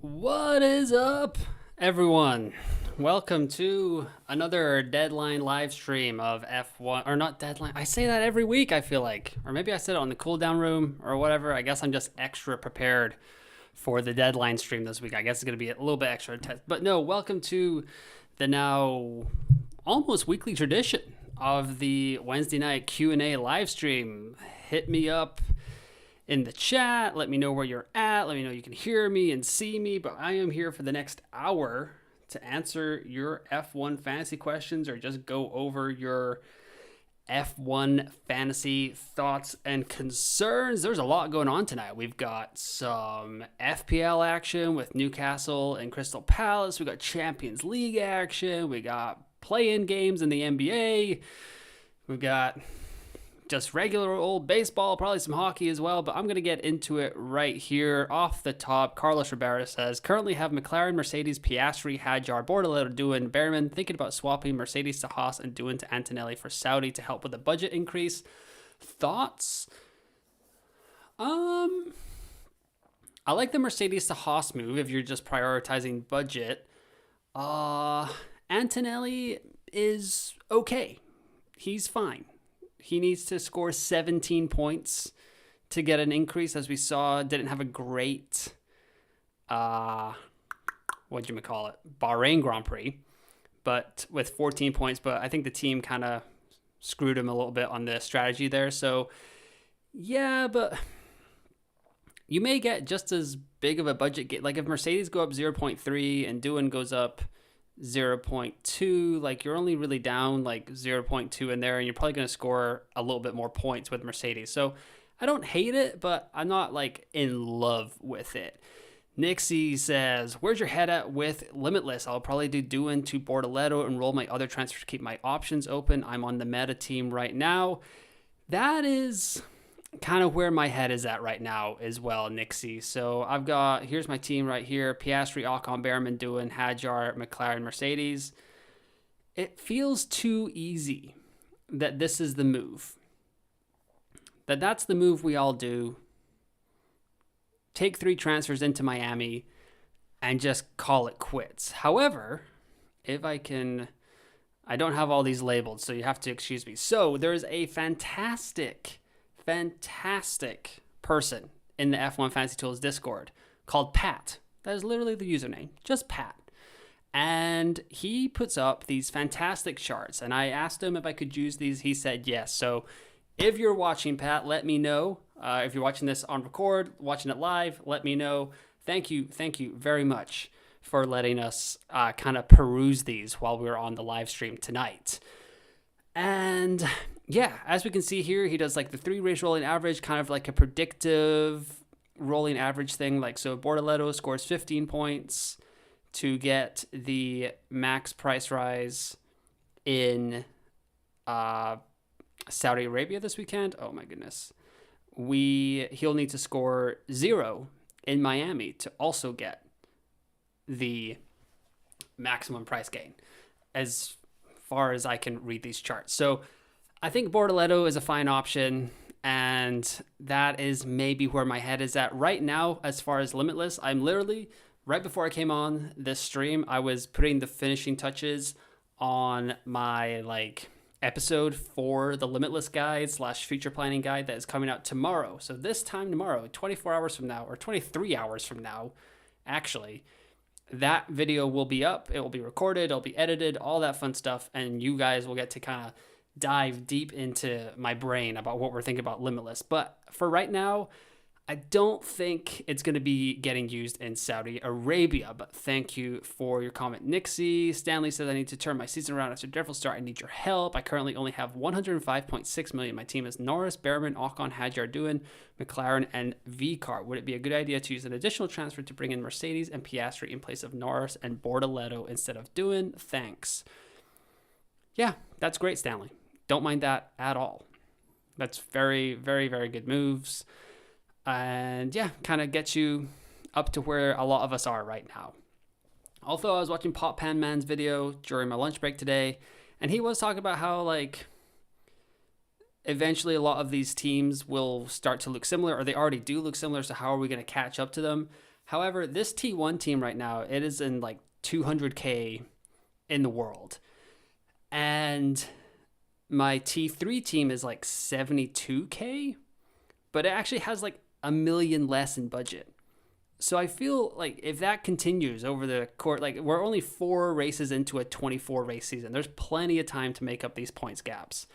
What is up, everyone? Welcome to another deadline live stream of F1, or not deadline. I say that every week, I feel like. Or maybe I said it on the cooldown room or whatever. I guess I'm just extra prepared for the deadline stream this week. I guess it's going to be a little bit extra intense. But no, welcome to the now almost weekly tradition of the Wednesday night Q&A live stream. Hit me up in the chat, let me know where you're at, let me know you can hear me and see me, but I am here for the next hour to answer your F1 fantasy questions or just go over your F1 fantasy thoughts and concerns. There's a lot going on tonight. We've got some FPL action with Newcastle and Crystal Palace. We got Champions League action. We got play-in games in the NBA. We've got just regular old baseball, probably some hockey as well, but I'm going to get into it right here off the top. Carlos Rivera says, currently have McLaren, Mercedes, Piastri, Hadjar, Bortoleto, Doohan, Behrman, thinking about swapping Mercedes to Haas and Doohan to Antonelli for Saudi to help with the budget increase. Thoughts? I like the Mercedes to Haas move if you're just prioritizing budget. Antonelli is okay. He's fine. He needs to score 17 points to get an increase, as we saw. Didn't have a great, Bahrain Grand Prix, but with 14 points. But I think the team kind of screwed him a little bit on the strategy there. So, yeah, but you may get just as big of a budget. Like if Mercedes go up 0.3 and Doohan goes up 0.2, like you're only really down like 0.2 in there, and you're probably going to score a little bit more points with Mercedes. So I don't hate it, but I'm not like in love with it. Nixie says, where's your head at with Limitless? I'll probably do Doohan to Bortoleto and roll my other transfers to keep my options open. I'm on the meta team right now. That is kind of where my head is at right now as well, Nixie. So here's my team right here: Piastri, Ocon, Behrman, Doohan, Hadjar, McLaren, Mercedes. It feels too easy that this is the move. That's the move we all do. Take 3 transfers into Miami and just call it quits. However, if I don't have all these labeled, so you have to excuse me. So there's a fantastic person in the F1 Fantasy Tools Discord called Pat. That is literally the username, just Pat. And he puts up these fantastic charts. And I asked him if I could use these. He said yes. So if you're watching, Pat, let me know. If you're watching this on record, watching it live, let me know. Thank you very much for letting us kind of peruse these while we were on the live stream tonight. And yeah, as we can see here, he does like the 3-race rolling average, kind of like a predictive rolling average thing. Like, so Bortoleto scores 15 points to get the max price rise in Saudi Arabia this weekend. Oh my goodness. He'll need to score 0 in Miami to also get the maximum price gain, as far as I can read these charts. So I think Bortoleto is a fine option, and that is maybe where my head is at right now. As far as Limitless, I'm literally, right before I came on this stream, I was putting the finishing touches on my episode for the Limitless guide / future planning guide that is coming out tomorrow. So this time tomorrow, 24 hours from now, or 23 hours from now, actually, that video will be up. It will be recorded, it'll be edited, all that fun stuff, and you guys will get to kind of dive deep into my brain about what we're thinking about Limitless. But for right now, I don't think it's going to be getting used in Saudi Arabia, but thank you for your comment, Nixie. Stanley says, I need to turn my season around after a dreadful start. I need your help. I currently only have 105.6 million. My team is Norris, Behrman, Ocon, Hadjar, Doohan, McLaren, and VCAR. Would it be a good idea to use an additional transfer to bring in Mercedes and Piastri in place of Norris and Bortoleto instead of Doohan? Thanks. Yeah, that's great, Stanley. Don't mind that at all. That's very, very, very good moves. And yeah, kind of gets you up to where a lot of us are right now. Also, I was watching Pop Pan Man's video during my lunch break today, and he was talking about how eventually a lot of these teams will start to look similar, or they already do look similar, so how are we going to catch up to them? However, this T1 team right now, it is in like 200K in the world. And my T3 team is like 72K, but it actually has like $1 million less in budget. So I feel like if that continues over the course, like we're only 4 races into a 24 race season, there's plenty of time to make up these points gaps.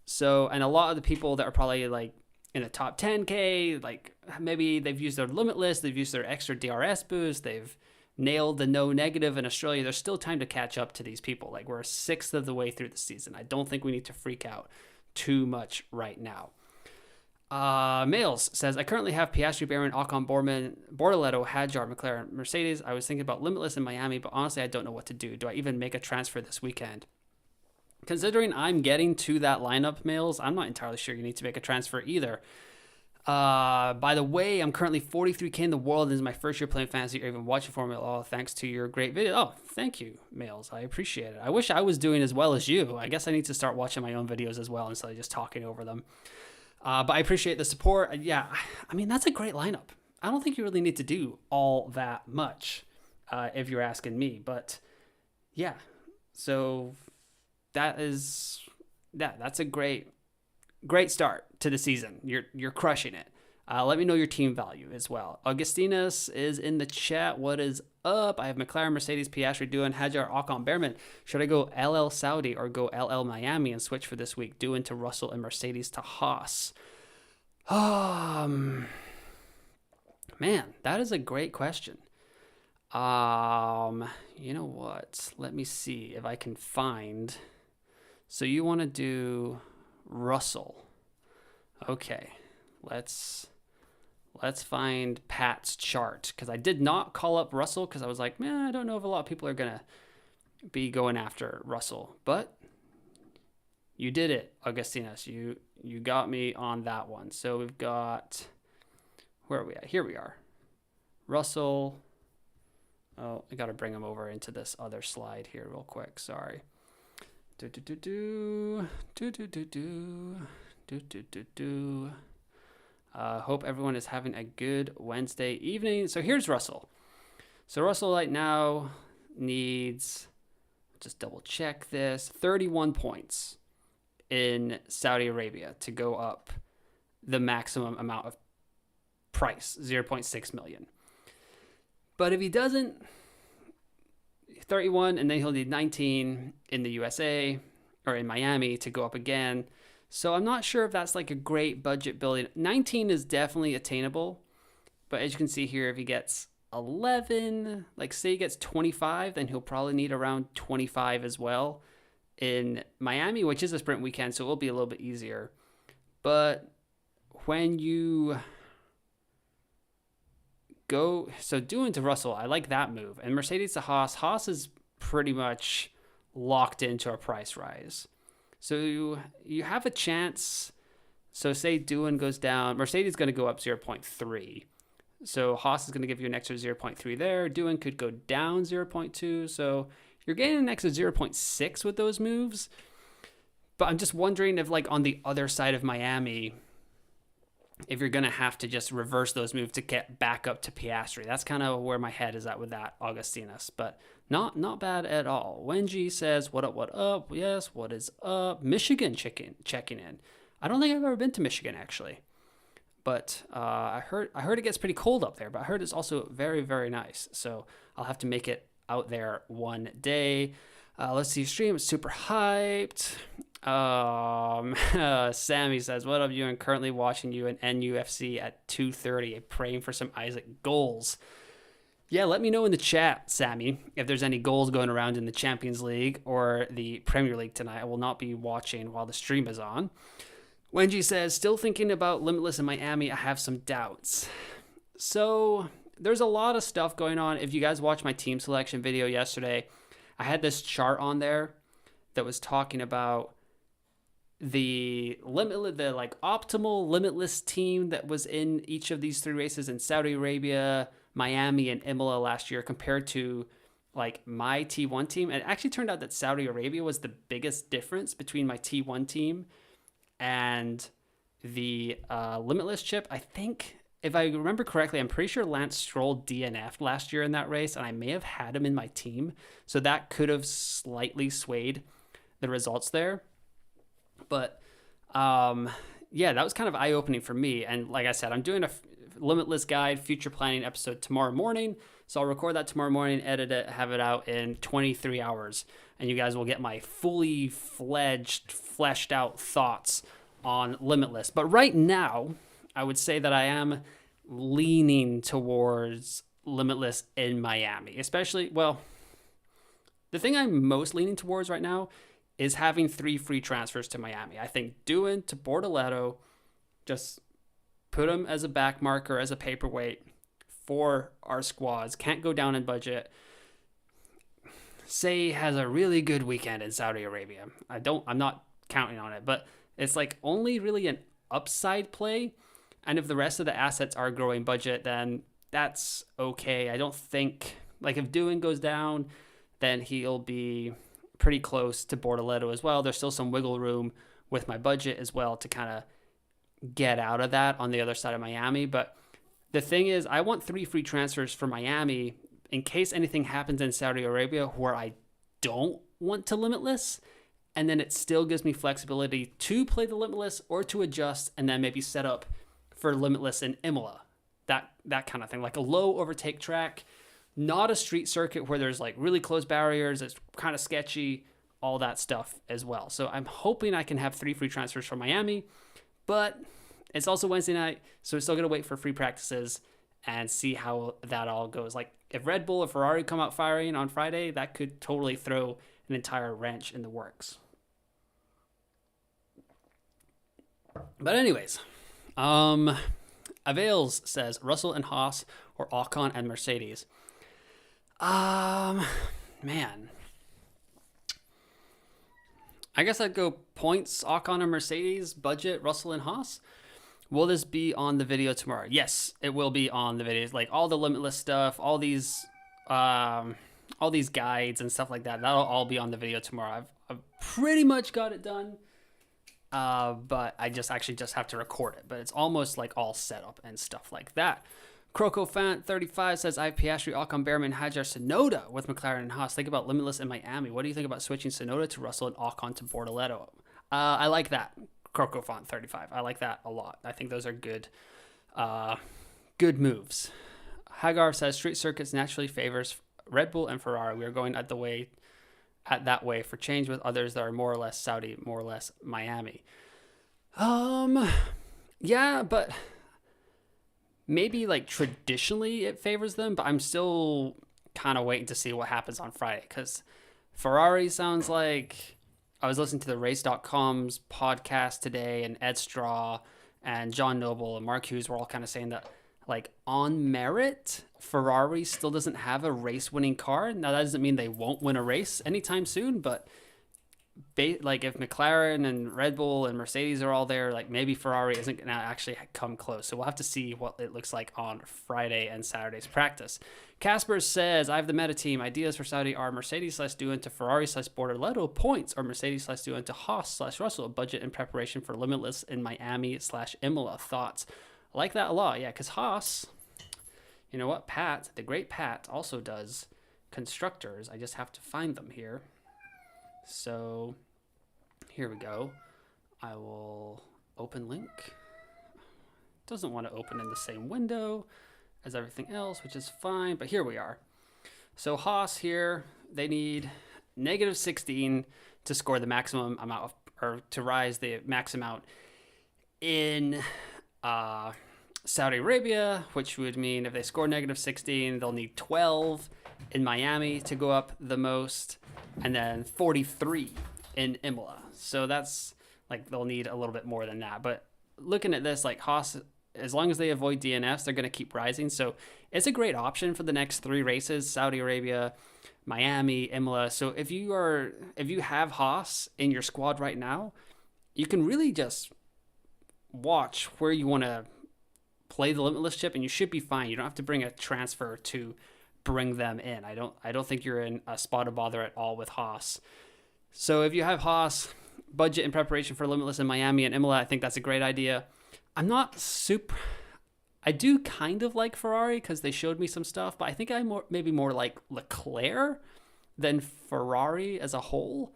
So, and a lot of the people that are probably like in the top 10K, like maybe they've used their limitless, they've used their extra DRS boost, they've nailed the no negative in Australia. There's still time to catch up to these people. Like we're 1/6 of the way through the season. I don't think we need to freak out too much right now. Males says, I currently have Piastri, Barron, Ocon, Bortoletto, Hadjar, McLaren, Mercedes. I was thinking about limitless in Miami, but honestly, I don't know what to do. Do I even make a transfer this weekend? Considering I'm getting to that lineup, Males, I'm not entirely sure you need to make a transfer either. By the way, I'm currently 43K in the world. This is my first year playing fantasy or even watching Formula Oh, thanks to your great video. Oh, thank you, Males. I appreciate it. I wish I was doing as well as you. I guess I need to start watching my own videos as well instead of just talking over them. But I appreciate the support. Yeah, I mean, that's a great lineup. I don't think you really need to do all that much if you're asking me. But yeah, so that's a great start to the season. You're crushing it. Let me know your team value as well. Augustinus is in the chat. What is up? I have McLaren, Mercedes, Piastri, Doohan, Hadjar, Ocon, Behrman. Should I go LL Saudi or go LL Miami and switch for this week? Doohan to Russell and Mercedes to Haas. Man, that is a great question. You know what? Let me see if I can find. So you want to do Russell. Okay, let's find Pat's chart, because I did not call up Russell because I was like, man, I don't know if a lot of people are gonna be going after Russell, but you did it, Augustinus. You got me on that one. So we've got, where are we at? Here we are. Russell. Oh, I got to bring him over into this other slide here real quick. Sorry. Hope everyone is having a good Wednesday evening. So here's Russell. So Russell right now needs, just double check this, 31 points in Saudi Arabia to go up the maximum amount of price, 0.6 million. But if he doesn't, 31, and then he'll need 19 in the USA or in Miami to go up again. So I'm not sure if that's like a great budget building. 19 is definitely attainable, but as you can see here, if he gets 11, like say he gets 25, then he'll probably need around 25 as well in Miami, which is a sprint weekend, so it will be a little bit easier. But when you go, so Doohan to Russell, I like that move. And Mercedes to Haas. Haas is pretty much locked into a price rise. So you have a chance. So say Doohan goes down, Mercedes is going to go up 0.3. So Haas is going to give you an extra 0.3 there. Doohan could go down 0.2. So you're getting an extra 0.6 with those moves. But I'm just wondering if, like, on the other side of Miami, if you're going to have to just reverse those moves to get back up to Piastri. That's kind of where my head is at with that, Augustinus. But not bad at all. Wenji says, what up? Yes, what is up? Michigan checking in. I don't think I've ever been to Michigan, actually. But I heard it gets pretty cold up there. But I heard it's also very, very nice. So I'll have to make it out there one day. Let's see, stream is super hyped. Sammy says, what up, you? And currently watching you in NUFC at 2:30, praying for some Isaac goals. Yeah, let me know in the chat, Sammy, if there's any goals going around in the Champions League or the Premier League tonight. I will not be watching while the stream is on. Wenji says, still thinking about Limitless in Miami. I have some doubts. So there's a lot of stuff going on. If you guys watched my team selection video yesterday, I had this chart on there that was talking about the like optimal limitless team that was in each of these 3 races in Saudi Arabia, Miami, and Imola last year compared to like my T1 team. And it actually turned out that Saudi Arabia was the biggest difference between my T1 team and the limitless chip. I think if I remember correctly, I'm pretty sure Lance Stroll DNF'd last year in that race, and I may have had him in my team. So that could have slightly swayed the results there. But yeah, that was kind of eye-opening for me. And like I said, I'm doing a Limitless Guide future planning episode tomorrow morning. So I'll record that tomorrow morning, edit it, have it out in 23 hours. And you guys will get my fully fledged, fleshed out thoughts on Limitless. But right now, I would say that I am leaning towards Limitless in Miami. Especially, well, the thing I'm most leaning towards right now is having 3 free transfers to Miami. I think Doohan to Bortoleto, just put him as a back marker, as a paperweight for our squads. Can't go down in budget. Say has a really good weekend in Saudi Arabia. I'm not counting on it, but it's like only really an upside play. And if the rest of the assets are growing budget, then that's okay. I don't think, like, if Doohan goes down, then he'll be pretty close to Bortoleto as well. There's still some wiggle room with my budget as well to kind of get out of that on the other side of Miami. But the thing is, I want 3 free transfers for Miami in case anything happens in Saudi Arabia where I don't want to Limitless. And then it still gives me flexibility to play the Limitless or to adjust and then maybe set up for Limitless in Imola. That kind of thing, like a low overtake track, not a street circuit where there's like really close barriers. It's kind of sketchy, all that stuff as well. So I'm hoping I can have 3 free transfers for Miami, but it's also Wednesday night, so we're still going to wait for free practices and see how that all goes. Like if Red Bull or Ferrari come out firing on Friday, that could totally throw an entire wrench in the works. But anyways, Avails says Russell and Haas or Ocon and Mercedes. Man, I guess I'd go points, Ocon and Mercedes, budget, Russell and Haas. Will this be on the video tomorrow? Yes, it will be on the videos. Like all the Limitless stuff, all these guides and stuff like that. That'll all be on the video tomorrow. I've pretty much got it done. But I just have to record it. But it's almost like all set up and stuff like that. CrocoFant35 says, I have Piastri, Ocon, Behrman, Hajar, Tsunoda with McLaren and Haas. Think about Limitless in Miami. What do you think about switching Tsunoda to Russell and Ocon to Bortoleto? I like that. CrocoFont35. I like that a lot. I think those are good moves. Hagar says, street circuits naturally favors Red Bull and Ferrari. We are going at that way for change with others that are more or less Saudi, more or less Miami. Yeah, but maybe like traditionally it favors them, but I'm still kind of waiting to see what happens on Friday because Ferrari sounds like, I was listening to the race.com's podcast today, and Ed Straw and John Noble and Mark Hughes were all kind of saying that like on merit, Ferrari still doesn't have a race winning car. Now that doesn't mean they won't win a race anytime soon, but like if McLaren and Red Bull and Mercedes are all there, like maybe Ferrari isn't going to actually come close. So we'll have to see what it looks like on Friday and Saturday's practice. Casper says, I have the meta team. Ideas for Saudi are Mercedes/Doohan to Ferrari/Bortoleto, points, or Mercedes/Doohan to Haas/Russell, budget in preparation for Limitless in Miami/Imola. Thoughts? I like that a lot. Yeah, because Haas, you know what? Pat, the great Pat, also does constructors. I just have to find them here. So here we go. I will open link. Doesn't want to open in the same window as everything else, which is fine, but here we are. So Haas here, they need -16 to score the maximum amount of, or to rise the max amount in Saudi Arabia, which would mean if they score -16, they'll need 12 in Miami to go up the most, and then 43 in Imola. So that's like, they'll need a little bit more than that. But looking at this, like Haas, as long as they avoid DNFs, they're going to keep rising. So it's a great option for the next 3 races: Saudi Arabia, Miami, Imola. So if you have Haas in your squad right now, you can really just watch where you want to play the Limitless chip, and you should be fine. You don't have to bring a transfer to bring them in. I don't think you're in a spot of bother at all with Haas. So if you have Haas, budget in preparation for Limitless in Miami and Imola, I think that's a great idea. I'm not super I do kind of like Ferrari because they showed me some stuff, but I think I'm maybe more like Leclerc than Ferrari as a whole.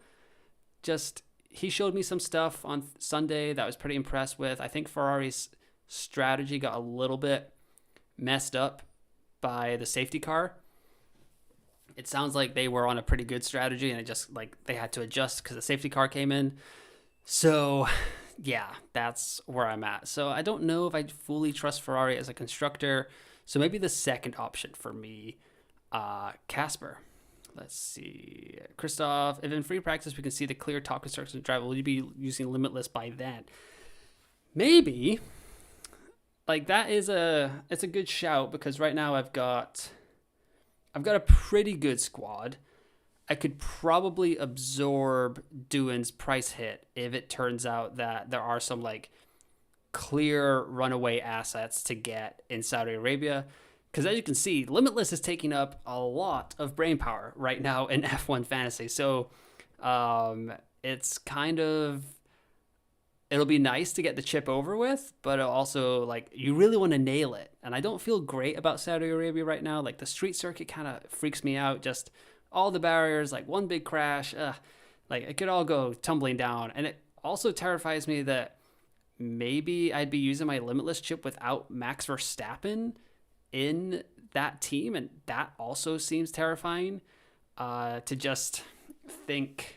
Just, he showed me some stuff on Sunday that I was pretty impressed with. I think Ferrari's strategy got a little bit messed up by the safety car. It sounds like they were on a pretty good strategy and it just like they had to adjust because the safety car came in. So yeah, that's where I'm at. So I don't know if I fully trust Ferrari as a constructor. So maybe the second option for me, Casper. Let's see. Christoph, if in free practice we can see the clear top constructors and drive, will you be using Limitless by then? Maybe. Like that is it's a good shout because right now I've got a pretty good squad. I could probably absorb Duan's price hit if it turns out that there are some like clear runaway assets to get in Saudi Arabia. Because as you can see, Limitless is taking up a lot of brain power right now in F1 Fantasy. So it's kind of, it'll be nice to get the chip over with, but also like you really want to nail it. And I don't feel great about Saudi Arabia right now. Like the street circuit kind of freaks me out. Just all the barriers, like one big crash, like it could all go tumbling down. And it also terrifies me that maybe I'd be using my Limitless chip without Max Verstappen in that team. And that also seems terrifying, to just think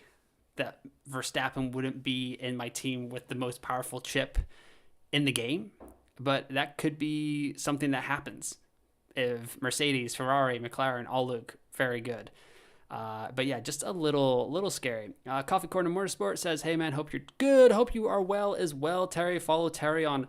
that Verstappen wouldn't be in my team with the most powerful chip in the game. But that could be something that happens if Mercedes, Ferrari, McLaren all look very good. But yeah, just a little scary. Coffee Corner Motorsport says, hey man, hope you're good. Hope you are well as well, Terry. Follow Terry on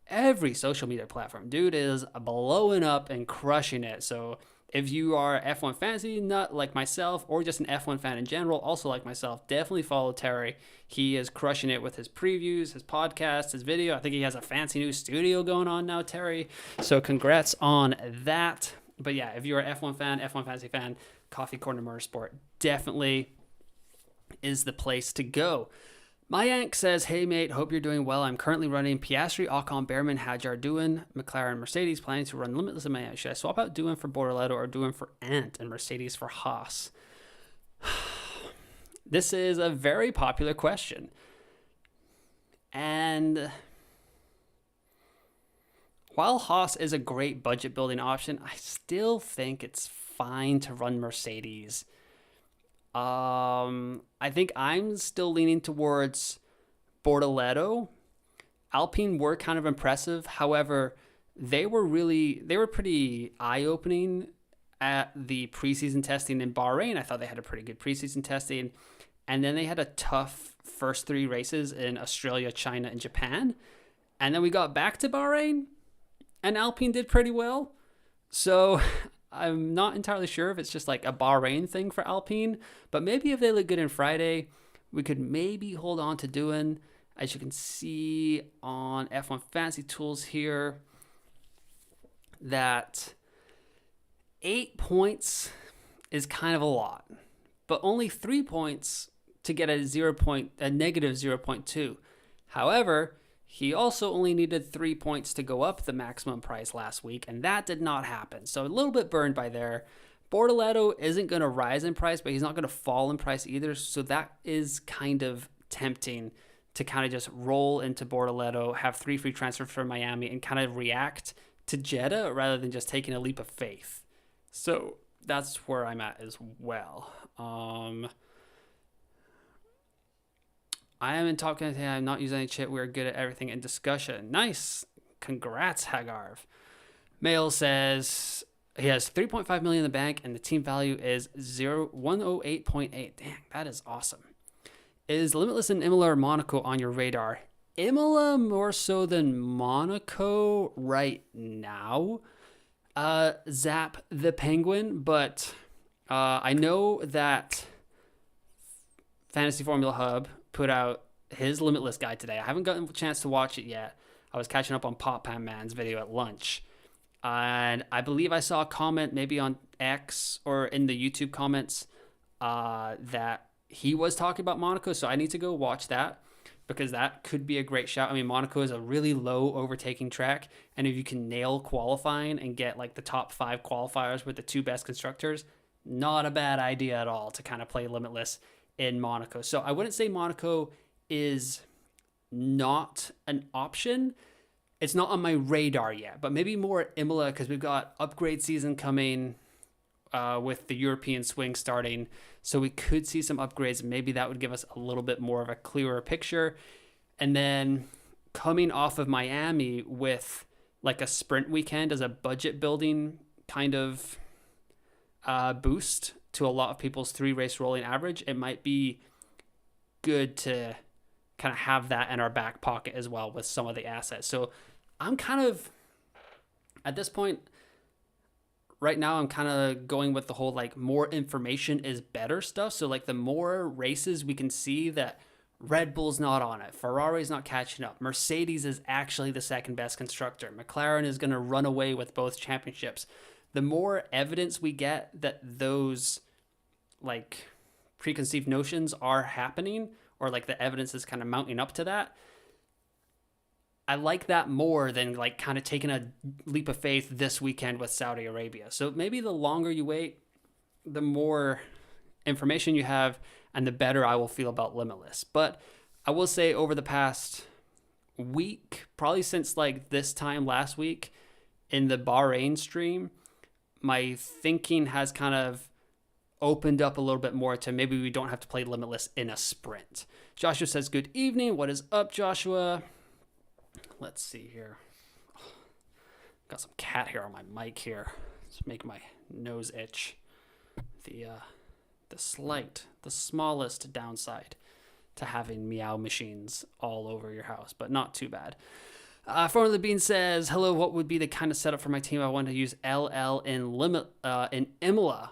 every social media platform. Dude is blowing up and crushing it. So if you are F1 Fantasy nut like myself, or just an F1 fan in general, also like myself, definitely follow Terry. He is crushing it with his previews, his podcast, his video. I think he has a fancy new studio going on now, Terry. So congrats on that. But yeah, if you're an F1 fan, F1 Fantasy fan, Coffee Corner Motorsport definitely is the place to go. Mayank says, hey mate, hope you're doing well. I'm currently running Piastri, Ocon, Behrman, Hadjar, Doohan, McLaren, Mercedes, planning to run Limitless in Miami. Should I swap out Doohan for Bortoleto or Doohan for Ant and Mercedes for Haas? This is a very popular question. And while Haas is a great budget building option, I still think it's fine to run Mercedes. I think I'm still leaning towards Bortoleto. Alpine were kind of impressive. However, they were pretty eye-opening at the preseason testing in Bahrain. I thought they had a pretty good preseason testing. And then they had a tough first 3 races in Australia, China, and Japan. And then we got back to Bahrain, and Alpine did pretty well. So I'm not entirely sure if it's just like a Bahrain thing for Alpine, but maybe if they look good in Friday, we could maybe hold on to Doohan. As you can see on F1 Fantasy Tools here, that 8 points is kind of a lot, but only 3 points to get a negative 0.2. However, he also only needed 3 points to go up the maximum price last week, and that did not happen. So a little bit burned by there. Bortoleto isn't going to rise in price, but he's not going to fall in price either. So that is kind of tempting to kind of just roll into Bortoleto, have 3 free transfers from Miami, and kind of react to Jeddah rather than just taking a leap of faith. So that's where I'm at as well. I am in Top Gun today. I'm not using any chip. We're good at everything in discussion. Nice. Congrats, Hagarv. Mail says he has 3.5 million in the bank and the team value is 108.8. Dang, that is awesome. Is Limitless in Imola or Monaco on your radar? Imola more so than Monaco right now. Zap the Penguin, but I know that Fantasy Formula Hub put out his Limitless guide today. I haven't gotten a chance to watch it yet. I was catching up on Pop Pan Man's video at lunch. And I believe I saw a comment maybe on X or in the YouTube comments that he was talking about Monaco. So I need to go watch that. because that could be a great shout. I mean, Monaco is a really low overtaking track, and if you can nail qualifying and get like the top 5 qualifiers with the 2 best constructors, not a bad idea at all to kind of play Limitless in Monaco. So I wouldn't say Monaco is not an option. It's not on my radar yet, but maybe more at Imola, because we've got upgrade season coming with the European swing starting. So we could see some upgrades. Maybe that would give us a little bit more of a clearer picture. And then coming off of Miami with like a sprint weekend as a budget building kind of boost to a lot of people's 3-race rolling average, it might be good to kind of have that in our back pocket as well with some of the assets. So I'm kind of, at this point, right now, I'm kind of going with the whole like more information is better stuff. So like the more races we can see that Red Bull's not on it, Ferrari's not catching up, Mercedes is actually the second best constructor, McLaren is going to run away with both championships. The more evidence we get that those like preconceived notions are happening, or like the evidence is kind of mounting up to that, I like that more than like kind of taking a leap of faith this weekend with Saudi Arabia. So maybe the longer you wait, the more information you have, and the better I will feel about Limitless. But I will say over the past week, probably since like this time last week in the Bahrain stream, my thinking has kind of opened up a little bit more to maybe we don't have to play Limitless in a sprint. Joshua says, good evening. What is up, Joshua? Let's see here. Got some cat hair on my mic here. It's making my nose itch. The smallest downside to having meow machines all over your house, but not too bad. Form of the Bean says, hello, what would be the kind of setup for my team? I want to use LL in Imola.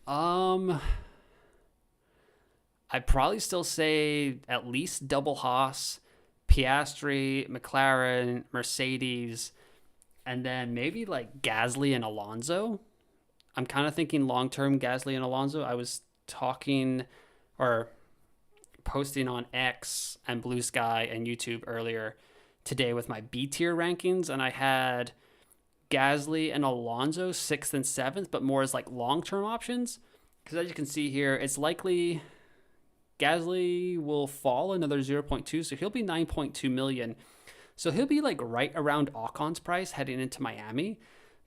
I'd probably still say at least double Haas, Piastri, McLaren, Mercedes, and then maybe like Gasly and Alonso. I'm kind of thinking long-term Gasly and Alonso. I was talking or posting on X and Blue Sky and YouTube earlier today with my B tier rankings, and I had Gasly and Alonso 6th and 7th, but more as like long-term options. Because as you can see here, it's likely Gasly will fall another 0.2, so he'll be 9.2 million. So he'll be like right around Ocon's price heading into Miami.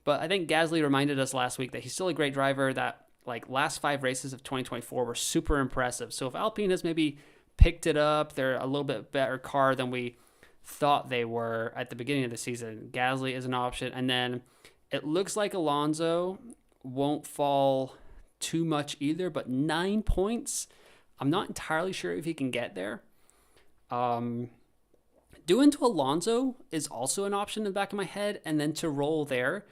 But I think Gasly reminded us last week that he's still a great driver, that like last 5 races of 2024 were super impressive. So if Alpine has maybe picked it up, they're a little bit better car than we thought they were at the beginning of the season. Gasly is an option. And then it looks like Alonso won't fall too much either, but 9 points, I'm not entirely sure if he can get there. Doing to Alonso is also an option in the back of my head, and then to roll there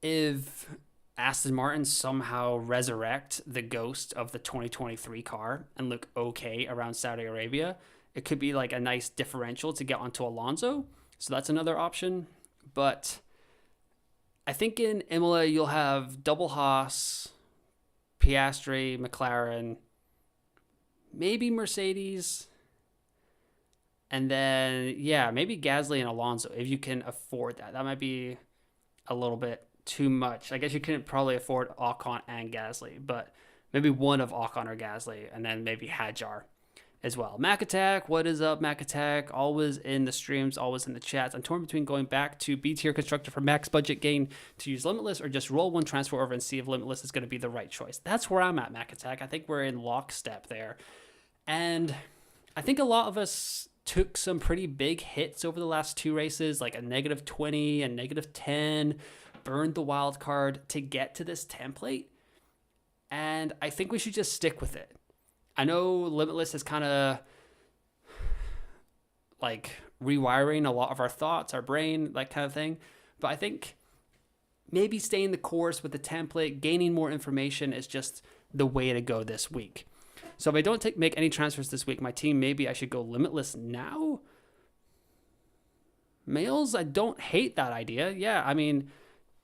if Aston Martin somehow resurrect the ghost of the 2023 car and look okay around Saudi Arabia. It could be like a nice differential to get onto Alonso. So that's another option. But I think in Imola, you'll have double Haas, Piastri, McLaren, maybe Mercedes, and then, yeah, maybe Gasly and Alonso, if you can afford that. That might be a little bit too much. I guess you couldn't probably afford Ocon and Gasly, but maybe one of Ocon or Gasly, and then maybe Hadjar as well. Mac Attack, what is up, Mac Attack? Always in the streams, always in the chats. I'm torn between going back to B tier constructor for max budget gain to use Limitless, or just roll one transfer over and see if Limitless is going to be the right choice. That's where I'm at, Mac Attack. I think we're in lockstep there. And I think a lot of us took some pretty big hits over the last 2 races, like a -20 and -10, burned the wild card to get to this template. And I think we should just stick with it. I know Limitless is kind of like rewiring a lot of our thoughts, our brain, that kind of thing. But I think maybe staying the course with the template, gaining more information is just the way to go this week. So if I don't make any transfers this week, my team, maybe I should go Limitless now. Males, I don't hate that idea. Yeah, I mean,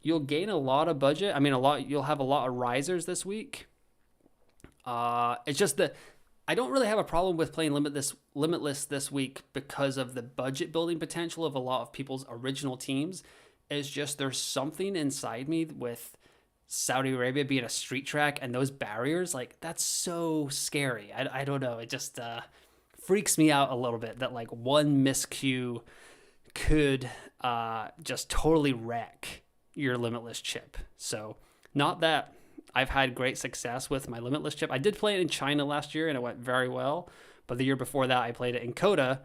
you'll gain a lot of budget. I mean, you'll have a lot of risers this week. It's just that I don't really have a problem with playing Limitless this week because of the budget building potential of a lot of people's original teams. It's just there's something inside me with Saudi Arabia being a street track and those barriers, like that's so scary. I don't know. It just freaks me out a little bit that like one miscue could just totally wreck your Limitless chip. So not that I've had great success with my Limitless chip. I did play it in China last year and it went very well. But the year before that, I played it in Coda,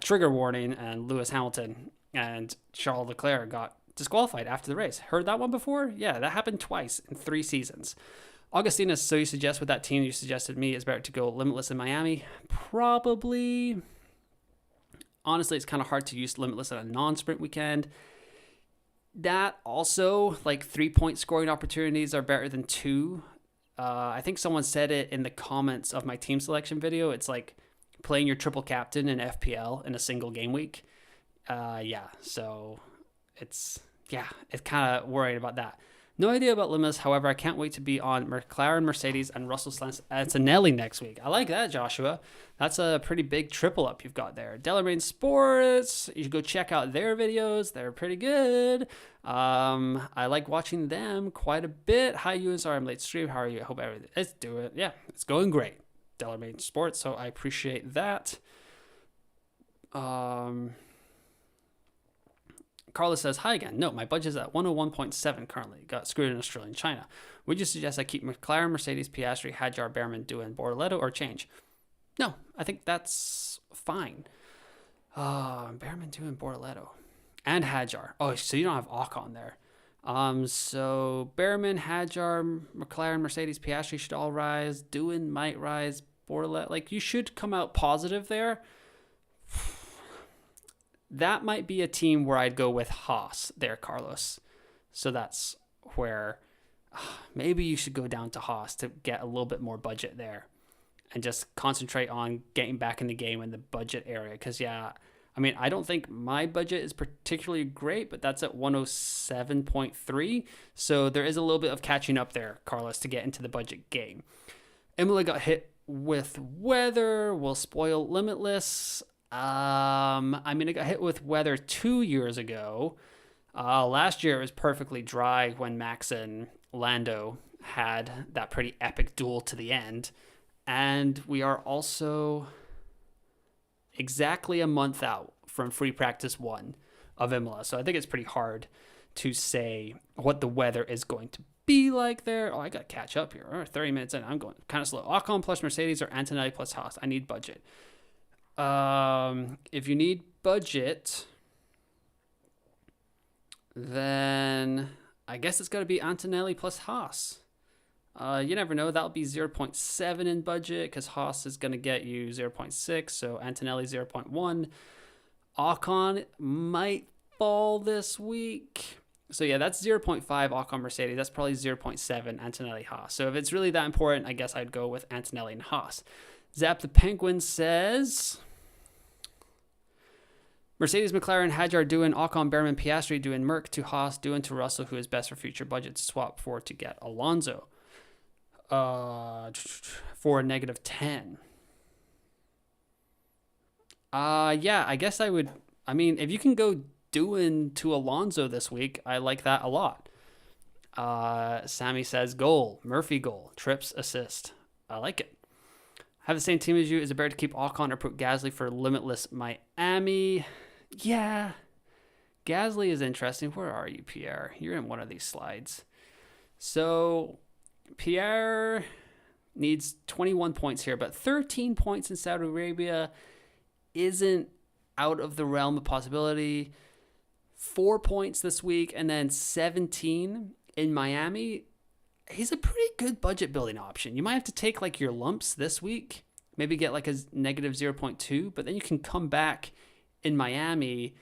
trigger warning, and Lewis Hamilton and Charles Leclerc got disqualified after the race. Heard that one before? Yeah, that happened twice in 3 seasons. Augustinus, so you suggest with that team you suggested me, is better to go Limitless in Miami? Probably. Honestly, it's kind of hard to use Limitless on a non-sprint weekend. That also, like 3-point scoring opportunities are better than 2. I think someone said it in the comments of my team selection video. It's like playing your triple captain in FPL in a single game week. So it's kind of worried about that. No idea about Limitless. However, I can't wait to be on McLaren, Mercedes, and Russell Antonelli next week. I like that, Joshua. That's a pretty big triple up you've got there. Delamain Sports, you should go check out their videos. They're pretty good. I like watching them quite a bit. Hi, you and sorry I'm late stream. How are you? I hope everything is doing. Yeah, it's going great. Delamain Sports, so I appreciate that. Carlos says, hi again. No, my budget is at 101.7 currently. Got screwed in Australia and China. Would you suggest I keep McLaren, Mercedes, Piastri, Hadjar, Behrman, Doohan, Bortoleto, or change? No, I think that's fine. Behrman, Doohan, Bortoleto, and Hadjar. Oh, so you don't have Ocon there. So Behrman, Hadjar, McLaren, Mercedes, Piastri should all rise. Doohan might rise. Bortoleto, like you should come out positive there. That might be a team where I'd go with Haas there, Carlos. So that's where maybe you should go down to Haas to get a little bit more budget there and just concentrate on getting back in the game in the budget area. Because, I don't think my budget is particularly great, but that's at 107.3. So there is a little bit of catching up there, Carlos, to get into the budget game. Imola got hit with weather. Will spoil Limitless. It got hit with weather 2 years ago. Last year it was perfectly dry when Max and Lando had that pretty epic duel to the end. And we are also exactly a month out from free practice 1 of Imola. So I think it's pretty hard to say what the weather is going to be like there. Oh, I got to catch up here. All right, 30 minutes in. I'm going kind of slow. Ocon plus Mercedes or Antonelli plus Haas. I need budget. If you need budget, then I guess it's got to be Antonelli plus Haas. You never know. That'll be 0.7 in budget because Haas is going to get you 0.6. So Antonelli 0.1. Ocon might fall this week. So yeah, that's 0.5 Ocon Mercedes. That's probably 0.7 Antonelli Haas. So if it's really that important, I guess I'd go with Antonelli and Haas. Zap the Penguin says Mercedes, McLaren, Hadjar, Doohan, Ocon, Behrman, Piastri, Doohan, Merck to Haas, Doohan to Russell, who is best for future budget to swap for to get Alonso for a -10. I guess I would. If you can go Doohan to Alonso this week, I like that a lot. Sammy says goal, Murphy goal, trips, assist. I like it. Have the same team as you. Is it better to keep Ocon or put Gasly for Limitless Miami? Yeah. Gasly is interesting. Where are you, Pierre? You're in one of these slides. So Pierre needs 21 points here, but 13 points in Saudi Arabia isn't out of the realm of possibility. 4 points this week and then 17 in Miami. He's a pretty good budget building option. You might have to take like your lumps this week, maybe get like a -0.2, but then you can come back in Miami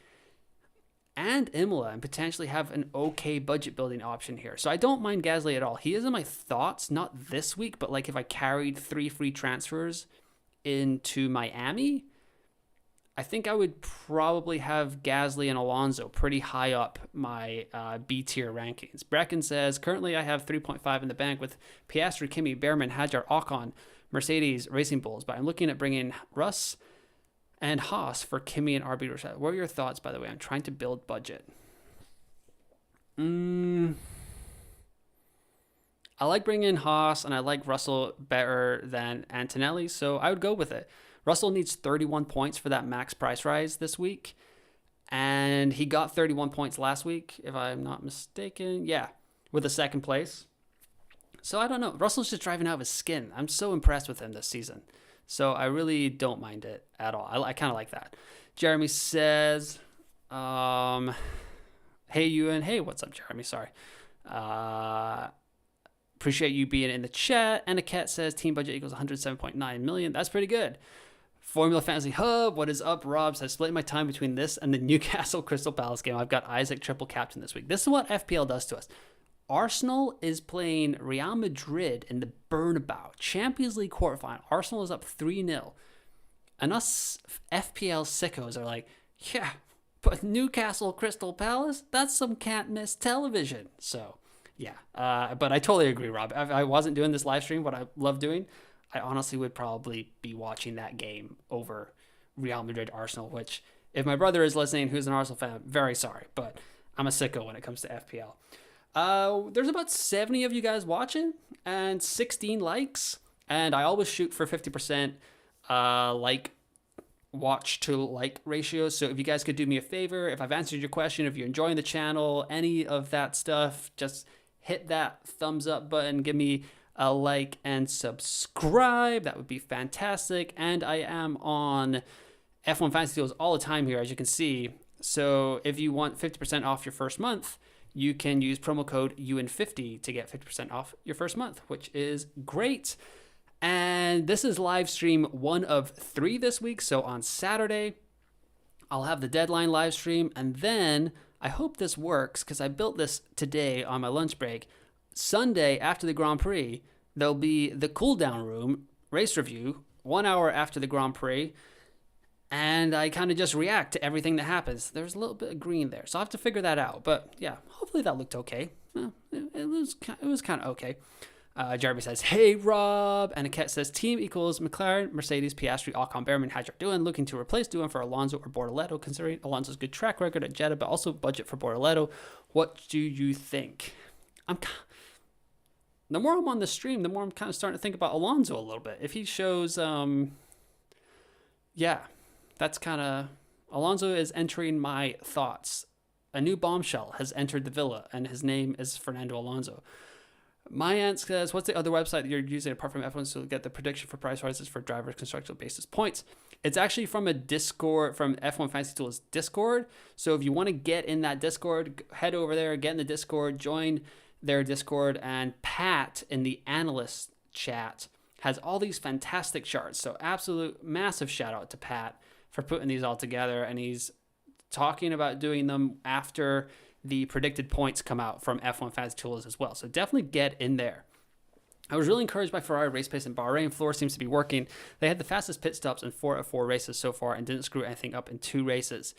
and Imola and potentially have an okay budget building option here. So I don't mind Gasly at all. He is in my thoughts, not this week, but like if I carried 3 free transfers into Miami, I think I would probably have Gasly and Alonso pretty high up my B tier rankings. Brecken says, currently I have 3.5 in the bank with Piastri, Kimi, Behrman, Hadjar, Ocon, Mercedes Racing Bulls, but I'm looking at bringing Russ and Haas for Kimi and RB Rashad. What are your thoughts, by the way? I'm trying to build budget. I like bringing in Haas, and I like Russell better than Antonelli, so I would go with it. Russell needs 31 points for that max price rise this week, and he got 31 points last week, if I'm not mistaken. Yeah, with a second place. So I don't know. Russell's just driving out of his skin. I'm so impressed with him this season. So I really don't mind it at all. I kind of like that. Jeremy says, hey, Ewan. Hey, what's up, Jeremy? Sorry. Appreciate you being in the chat. And a cat says team budget equals 107.9 million. That's pretty good. Formula Fantasy Hub, what is up? Rob says, splitting my time between this and the Newcastle Crystal Palace game. I've got Isaac triple captain this week. This is what FPL does to us. Arsenal is playing Real Madrid in the Bernabeu Champions League quarterfinal. Arsenal is up 3-0. And us FPL sickos are like, yeah, but Newcastle Crystal Palace, that's some can't miss television. So, yeah. But I totally agree, Rob. If I wasn't doing this live stream, what I love doing, I honestly would probably be watching that game over Real Madrid Arsenal, which, if my brother is listening, who's an Arsenal fan, very sorry, but I'm a sicko when it comes to FPL. There's about 70 of you guys watching and 16 likes, and I always shoot for 50% like watch to like ratio. So if you guys could do me a favor, if I've answered your question, if you're enjoying the channel, any of that stuff, just hit that thumbs up button, give me a like and subscribe. That would be fantastic. And I am on F1 Fantasy Deals all the time here, as you can see. So if you want 50% off your first month, you can use promo code UN50 to get 50% off your first month, which is great. And this is live stream 1 of 3 this week. So on Saturday, I'll have the deadline live stream. And then I hope this works because I built this today on my lunch break. Sunday, after the Grand Prix, there'll be the cool down room race review 1 hour after the Grand Prix. And I kind of just react to everything that happens. There's a little bit of green there, so I'll have to figure that out. But yeah, hopefully that looked okay. Well, it was kind of okay. Jeremy says, hey, Rob. And Aket says, team equals McLaren, Mercedes, Piastri, Ocon, Behrman, how's your doing? Looking to replace Doohan for Alonso or Bortoleto, considering Alonso's good track record at Jeddah, but also budget for Bortoleto. What do you think? The more I'm on the stream, the more I'm kind of starting to think about Alonso a little bit. If he shows, yeah, that's kind of, Alonso is entering my thoughts. A new bombshell has entered the villa, and his name is Fernando Alonso. My aunt says, what's the other website that you're using apart from F1 to get the prediction for price rises for drivers, constructor basis points? It's actually from a Discord, from F1 Fantasy Tools Discord. So if you want to get in that Discord, head over there, get in the Discord, join their Discord, and Pat in the analyst chat has all these fantastic charts. So absolute massive shout out to Pat for putting these all together, and he's talking about doing them after the predicted points come out from F1 Fantasy Tools as well. So definitely get in there. I was really encouraged by Ferrari race pace in Bahrain. Floor seems to be working. They had the fastest pit stops in 4 of 4 races so far and didn't screw anything up in 2 races.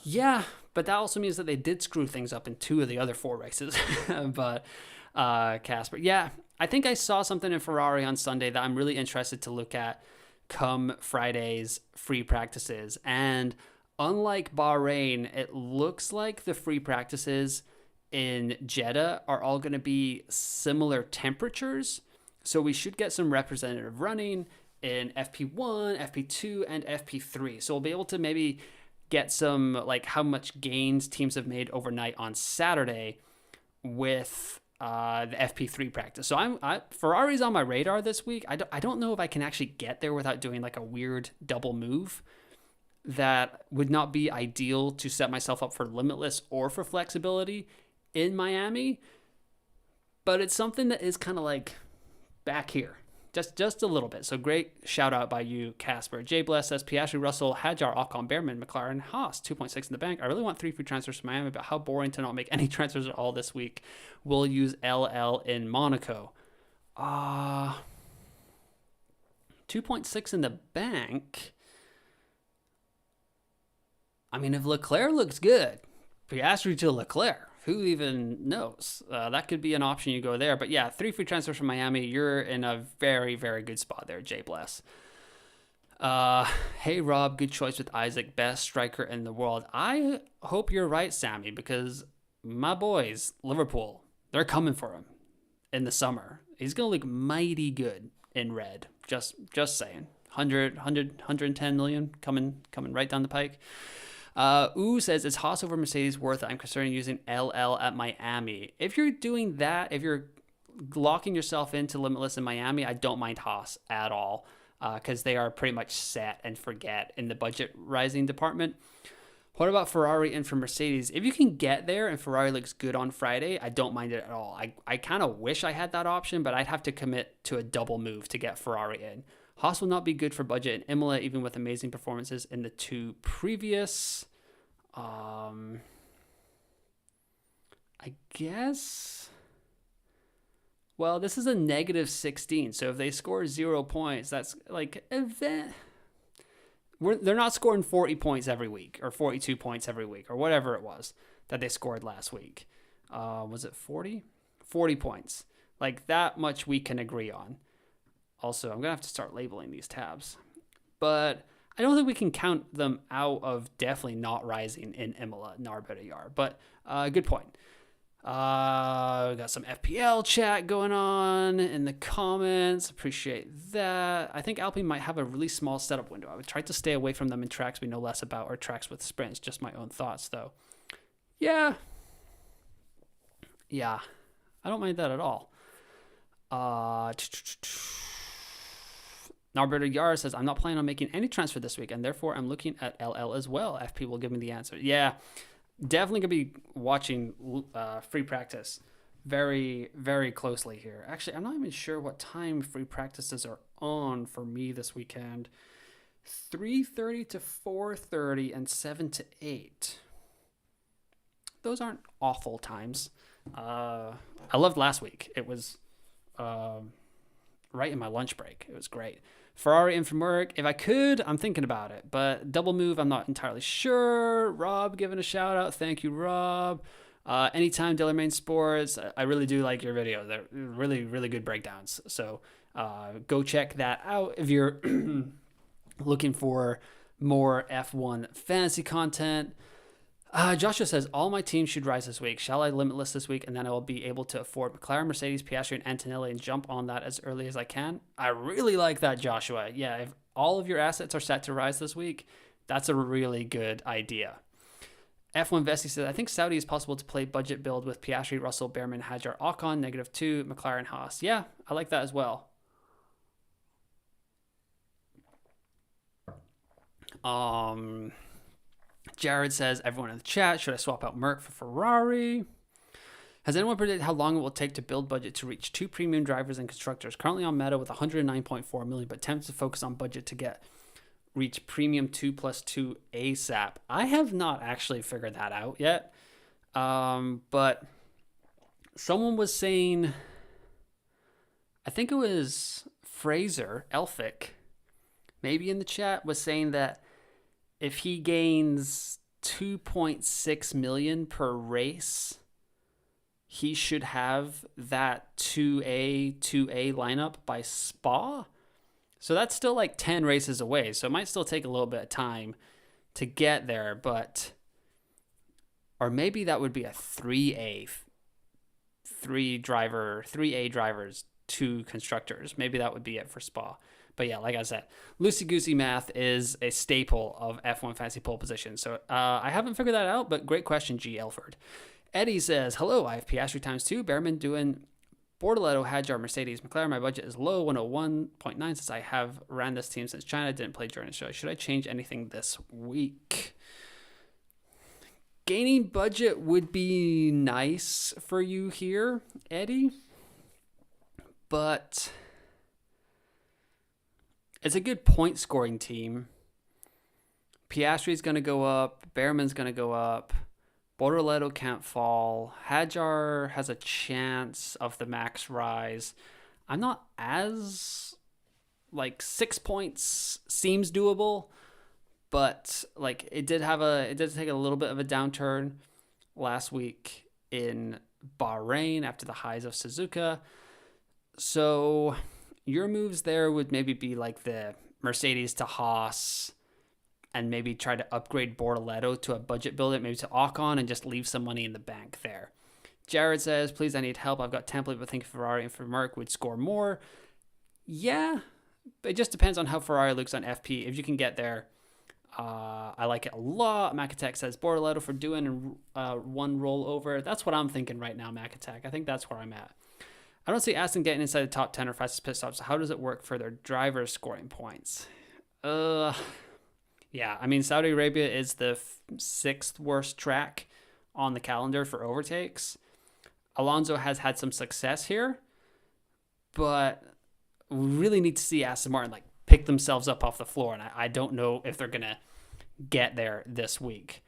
Yeah, but that also means that they did screw things up in 2 of the other 4 races. But Casper, yeah, I think I saw something in Ferrari on Sunday that I'm really interested to look at come Friday's free practices. And unlike Bahrain, it looks like the free practices in Jeddah are all going to be similar temperatures. So we should get some representative running in FP1, FP2, and FP3. So we'll be able to maybe get some, like, how much gains teams have made overnight on Saturday with the FP3 practice. So Ferrari's on my radar this week. I don't know if I can actually get there without doing like a weird double move. That would not be ideal to set myself up for limitless or for flexibility in Miami. But it's something that is kind of like back here. Just a little bit. So great shout out by you, Casper. Jay Bless says, Piastri, Russell, Hadjar, Ocon, Behrman, McLaren, Haas, 2.6 in the bank. I really want 3 free transfers to Miami, but how boring to not make any transfers at all this week. We'll use LL in Monaco. 2.6 in the bank. I mean, if Leclerc looks good, Piastri to Leclerc, who even knows? That could be an option you go there. But yeah, 3 free transfers from Miami. You're in a very, very good spot there, Jay Bless. Hey, Rob, good choice with Isaac, best striker in the world. I hope you're right, Sammy, because my boys, Liverpool, they're coming for him in the summer. He's going to look mighty good in red. Just saying. 110 million coming right down the pike. Ooh says, is Haas over Mercedes worth it? I'm considering using LL at Miami. If you're doing that, if you're locking yourself into Limitless in Miami, I don't mind Haas at all, because they are pretty much set and forget in the budget rising department. What about Ferrari and for Mercedes? If you can get there and Ferrari looks good on Friday, I don't mind it at all. I kind of wish I had that option, but I'd have to commit to a double move to get Ferrari in. Haas will not be good for budget in Imola, even with amazing performances in the 2 previous. I guess. Well, this is a negative 16, so if they score 0 points, that's like event. They're not scoring 40 points every week or 42 points every week or whatever it was that they scored last week. Was it 40? 40 points. Like that much we can agree on. Also, I'm going to have to start labeling these tabs. But I don't think we can count them out of definitely not rising in Imola, Narbeta. But good point. We got some FPL chat going on in the comments. Appreciate that. I think Alpine might have a really small setup window. I would try to stay away from them in tracks we know less about or tracks with sprints. Just my own thoughts, though. Yeah. I don't mind that at all. Narberto Yara says, I'm not planning on making any transfer this week, and therefore I'm looking at LL as well. FP will give me the answer. Yeah, definitely going to be watching free practice very, very closely here. Actually, I'm not even sure what time free practices are on for me this weekend. 3:30 to 4:30 and 7 to 8. Those aren't awful times. I loved last week. It was right in my lunch break. It was great. Ferrari in from work. If I could, I'm thinking about it. But double move, I'm not entirely sure. Rob giving a shout out. Thank you, Rob. Anytime Dillermain Sports. I really do like your videos. They're really, really good breakdowns. So go check that out if you're looking for more F1 fantasy content. Joshua says, all my teams should rise this week. Shall I limitless this week? And then I will be able to afford McLaren, Mercedes, Piastri, and Antonelli and jump on that as early as I can. I really like that, Joshua. Yeah, if all of your assets are set to rise this week, that's a really good idea. F1 Vessi says, I think Saudi is possible to play budget build with Piastri, Russell, Behrman, Hadjar, Ocon, -2, McLaren, Haas. Yeah, I like that as well. Jared says, everyone in the chat, should I swap out Merc for Ferrari? Has anyone predicted how long it will take to build budget to reach 2 premium drivers and constructors? Currently on meta with 109.4 million, but tempted to focus on budget to reach premium 2+2 ASAP. I have not actually figured that out yet. But someone was saying, I think it was Fraser Elphick, maybe in the chat, was saying that if he gains 2.6 million per race, he should have that 2A lineup by Spa. So that's still like 10 races away. So it might still take a little bit of time to get there, or maybe that would be a 3A drivers, 2 constructors. Maybe that would be it for Spa. But yeah, like I said, loosey-goosey math is a staple of F1 fantasy pole position. So I haven't figured that out, but great question, G. Elford. Eddie says, hello, I have Piastri ×2, Behrman doing Bortoleto, Hadjar, Mercedes, McLaren. My budget is low, 101.9, since I have ran this team since China, didn't play during the show. Should I change anything this week? Gaining budget would be nice for you here, Eddie, but it's a good point scoring team. Piastri's going to go up. Behrman's going to go up. Bortoleto can't fall. Hadjar has a chance of the max rise. I'm not as, 6 points seems doable, but it did take a little bit of a downturn last week. in Bahrain after the highs of Suzuka. So your moves there would maybe be like the Mercedes to Haas, and maybe try to upgrade Bortoleto to a budget build it, maybe to Ocon, and just leave some money in the bank there. Jared says, please, I need help. I've got template, but think Ferrari and Merc would score more. Yeah, but it just depends on how Ferrari looks on FP. If you can get there, I like it a lot. Macatek says, Bortoleto for doing one rollover. That's what I'm thinking right now, Macatek. I think that's where I'm at. I don't see Aston getting inside the top 10 or fastest pit stops. So how does it work for their drivers scoring points? Yeah, I mean, Saudi Arabia is the 6th worst track on the calendar for overtakes. Alonso has had some success here, but we really need to see Aston Martin like pick themselves up off the floor, and I don't know if they're going to get there this week.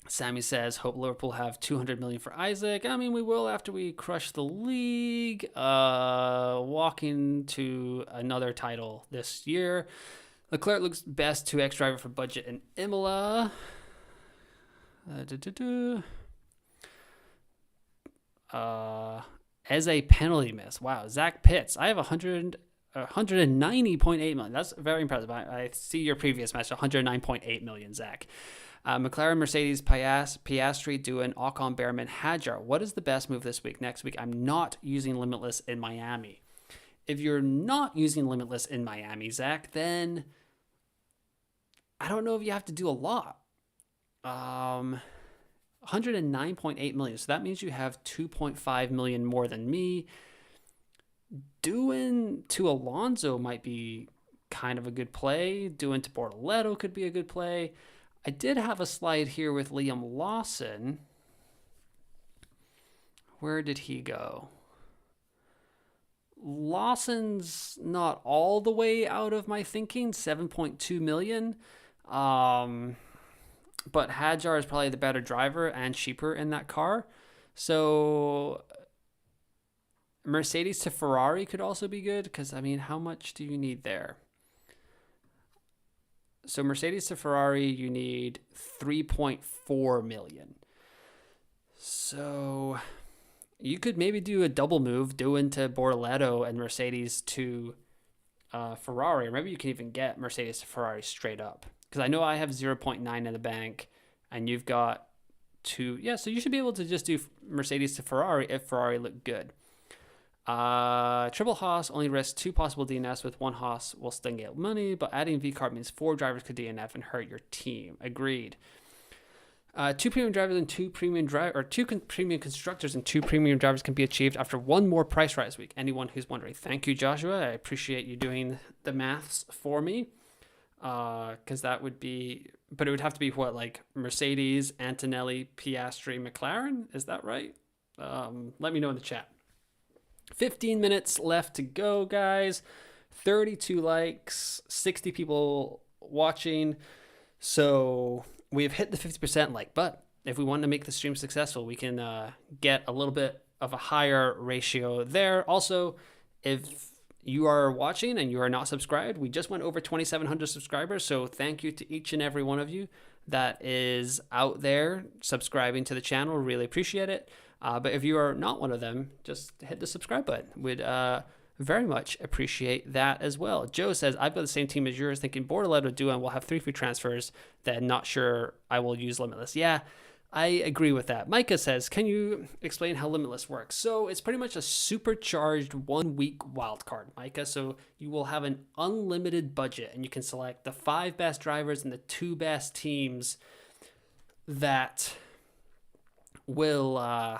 Sammy says, hope Liverpool have 200 million for Isaac. I mean, we will after we crush the league. Walking to another title this year. Leclerc looks best 2x driver for budget in Imola. As a penalty miss. Wow, Zach Pitts. I have 190.8 million. That's very impressive. I see your previous match, 109.8 million, Zach. McLaren, Mercedes, Piastri, doing Ocon, Behrman, Hadjar. What is the best move this week? Next week, I'm not using Limitless in Miami. If you're not using Limitless in Miami, Zach, then I don't know if you have to do a lot. 109.8 million. So that means you have 2.5 million more than me. Doing to Alonso might be kind of a good play. Doing to Bortoleto could be a good play. I did have a slide here with Liam Lawson. Where did he go? Lawson's not all the way out of my thinking, 7.2 million. But Hadjar is probably the better driver and cheaper in that car. So Mercedes to Ferrari could also be good because, I mean, how much do you need there? So Mercedes to Ferrari, you need 3.4 million. So you could maybe do a double move, do into Bortoleto and Mercedes to Ferrari. Or maybe you can even get Mercedes to Ferrari straight up. Because I know I have 0.9 in the bank and you've got 2. Yeah, so you should be able to just do Mercedes to Ferrari if Ferrari look good. Triple Haas only risks 2 possible DNFs with 1 Haas will still get money, but adding V-Carb means 4 drivers could DNF and hurt your team. Agreed. 2 premium drivers and 2 premium premium constructors and 2 premium drivers can be achieved after 1 more price rise week. Anyone who's wondering. Thank you, Joshua. I appreciate you doing the maths for me. Because that would be, but it would have to be what, like Mercedes, Antonelli, Piastri, McLaren? Is that right? Let me know in the chat. 15 minutes left to go, guys. 32 likes, 60 people watching. So we've hit the 50% like, but if we want to make the stream successful, we can get a little bit of a higher ratio there. Also, if you are watching and you are not subscribed, we just went over 2,700 subscribers. So thank you to each and every one of you that is out there subscribing to the channel. Really appreciate it. But if you are not one of them, just hit the subscribe button. We'd very much appreciate that as well. Joe says, I've got the same team as yours, thinking Bortoleto Duo will have 3 free transfers, then not sure I will use Limitless. Yeah, I agree with that. Micah says, can you explain how Limitless works? So it's pretty much a supercharged 1-week wildcard, Micah. So you will have an unlimited budget and you can select the 5 best drivers and the 2 best teams that will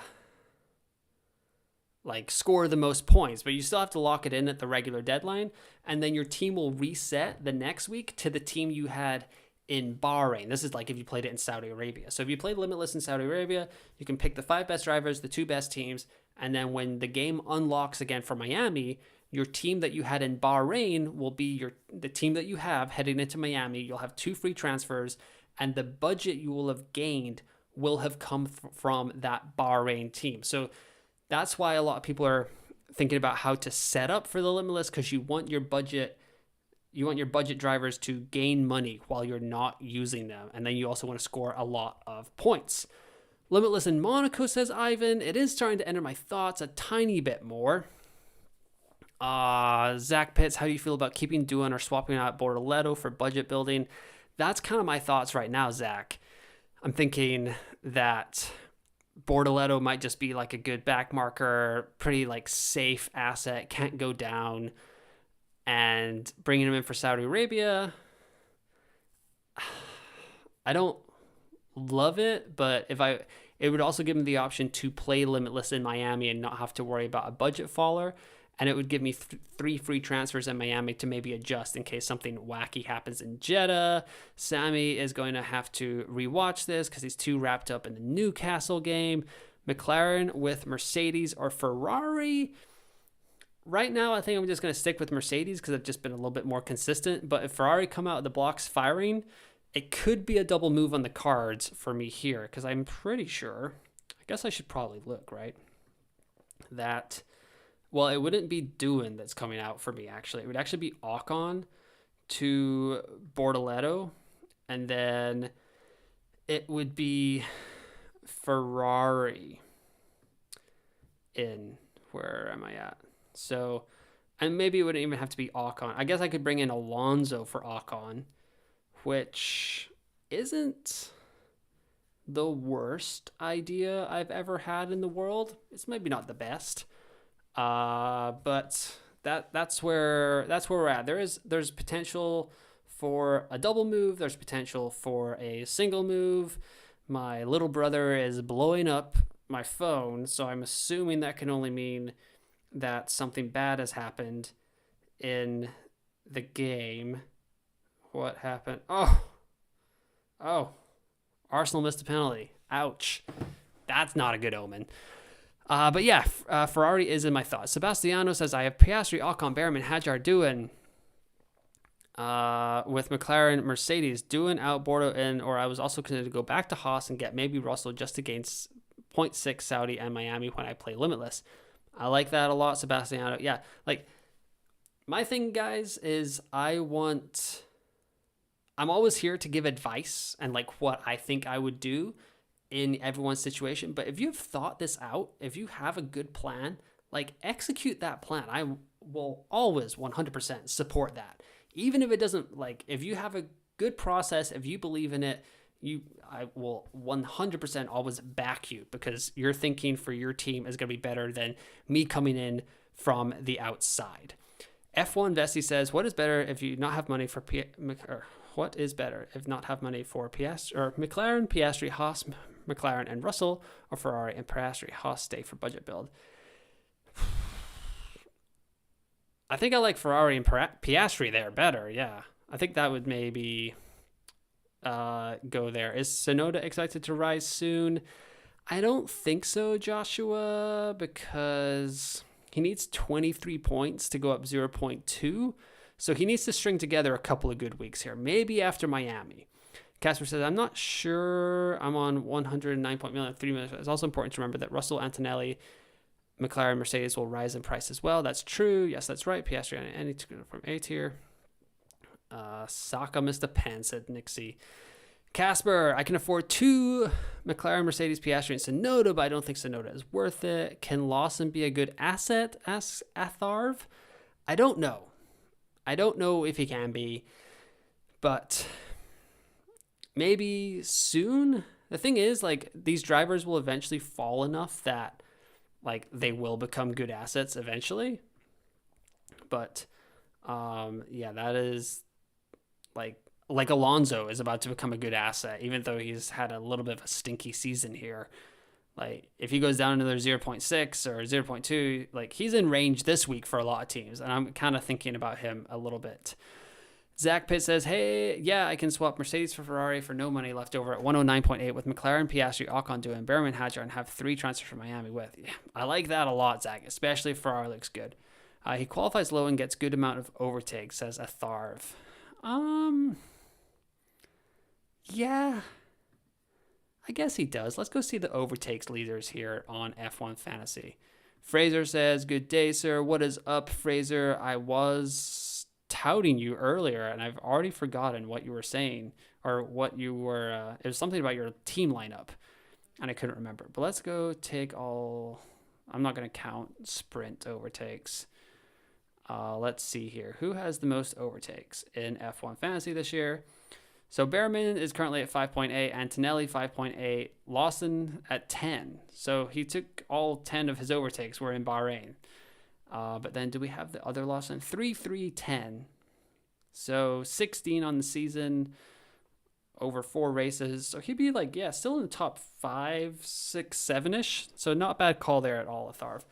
score the most points, but you still have to lock it in at the regular deadline, and then your team will reset the next week to the team you had in Bahrain. This is like if you played it in Saudi Arabia. So if you played Limitless in Saudi Arabia, you can pick the 5 best drivers, the 2 best teams, and then when the game unlocks again for Miami, your team that you had in Bahrain will be the team that you have heading into Miami. You'll have 2 free transfers, and the budget you will have gained will have come from that Bahrain team. So that's why a lot of people are thinking about how to set up for the Limitless, because you want your budget drivers to gain money while you're not using them. And then you also want to score a lot of points. Limitless in Monaco, says Ivan. It is starting to enter my thoughts a tiny bit more. Zach Pitts, how do you feel about keeping Doohan or swapping out Bortoleto for budget building? That's kind of my thoughts right now, Zach. I'm thinking that Bortoleto might just be like a good back marker, pretty like safe asset, can't go down. And bringing him in for Saudi Arabia, I don't love it, but it would also give him the option to play Limitless in Miami and not have to worry about a budget faller. And it would give me 3 free transfers in Miami to maybe adjust in case something wacky happens in Jeddah. Sammy is going to have to rewatch this because he's too wrapped up in the Newcastle game. McLaren with Mercedes or Ferrari. Right now, I think I'm just going to stick with Mercedes because I've just been a little bit more consistent. But if Ferrari come out of the blocks firing, it could be a double move on the cards for me here because I'm pretty sure, I guess I should probably look, right? That, well, it wouldn't be Doohan that's coming out for me, actually. It would actually be Ocon to Bortoleto, and then it would be Ferrari in, where am I at? So, and maybe it wouldn't even have to be Ocon. I guess I could bring in Alonso for Ocon, which isn't the worst idea I've ever had in the world. It's maybe not the best, but that's where we're at. There's potential for a double move. There's potential for a single move. My little brother is blowing up my phone, so I'm assuming that can only mean that something bad has happened in the game. What happened? Oh, Arsenal missed a penalty. Ouch. That's not a good omen. But yeah, Ferrari is in my thoughts. Sebastiano says, I have Piastri, Ocon, Behrman, Hadjar, Doohan. With McLaren, Mercedes, Doohan out, Bordeaux in, or I was also considered to go back to Haas and get maybe Russell just to gain 0.6 Saudi and Miami when I play Limitless. I like that a lot, Sebastiano. Yeah, like, my thing, guys, is I'm always here to give advice and, like, what I think I would do in everyone's situation. But if you've thought this out, if you have a good plan, like, execute that plan. I will always 100% support that. Even if it doesn't, like, if you have a good process, if you believe in it, I will 100% always back you because your thinking for your team is going to be better than me coming in from the outside. F1 Vesty says, what is better if you not have money for what is better if not have money for Piastri or McLaren, Piastri, Haas, McLaren, and Russell, or Ferrari and Piastri, Haas stay for budget build? I think I like Ferrari and Piastri there better. Yeah, I think that would maybe go there. Is Tsunoda expected to rise soon? I don't think so, Joshua, because he needs 23 points to go up 0.2. So he needs to string together a couple of good weeks here, maybe after Miami. Casper says, I'm not sure. I'm on 109.3 million. It's also important to remember that Russell, Antonelli, McLaren, Mercedes will rise in price as well. That's true. Yes, that's right. Piastri and any from A tier. Saka missed a pen, said Nixie. Casper, I can afford 2 McLaren, Mercedes, Piastri, and Tsunoda, but I don't think Tsunoda is worth it. Can Lawson be a good asset? Asks Atharv. I don't know. I don't know if he can be, but maybe soon. The thing is, like, these drivers will eventually fall enough that, like, they will become good assets eventually. But, yeah, that is, like Alonso is about to become a good asset, even though he's had a little bit of a stinky season here. Like, if he goes down another 0.6 or 0.2, like, he's in range this week for a lot of teams, and I'm kind of thinking about him a little bit. Zach Pitt says, hey, yeah, I can swap Mercedes for Ferrari for no money left over at 109.8 with McLaren, Piastri, Ocon, Doohan, Behrman, Hadjar, and have 3 transfers from Miami with. Yeah, I like that a lot, Zach, especially if Ferrari looks good. He qualifies low and gets good amount of overtake, says Atharv. Yeah, I guess he does. Let's go see the overtakes leaders here on F1 Fantasy. Fraser says, good day, sir. What is up, Fraser? I was touting you earlier, and I've already forgotten what you were saying, or what you were, it was something about your team lineup. and I couldn't remember. But let's go take all. I'm not going to count sprint overtakes. Let's see here. Who has the most overtakes in F1 Fantasy this year? So Behrman is currently at 5.8, Antonelli 5.8, Lawson at 10. So he took all 10 of his overtakes were in Bahrain. But then do we have the other Lawson? 3-3-10. So 16 on the season, over 4 races. So he'd be like, yeah, still in the top 5, 6, 7-ish. So not a bad call there at all, Atharv.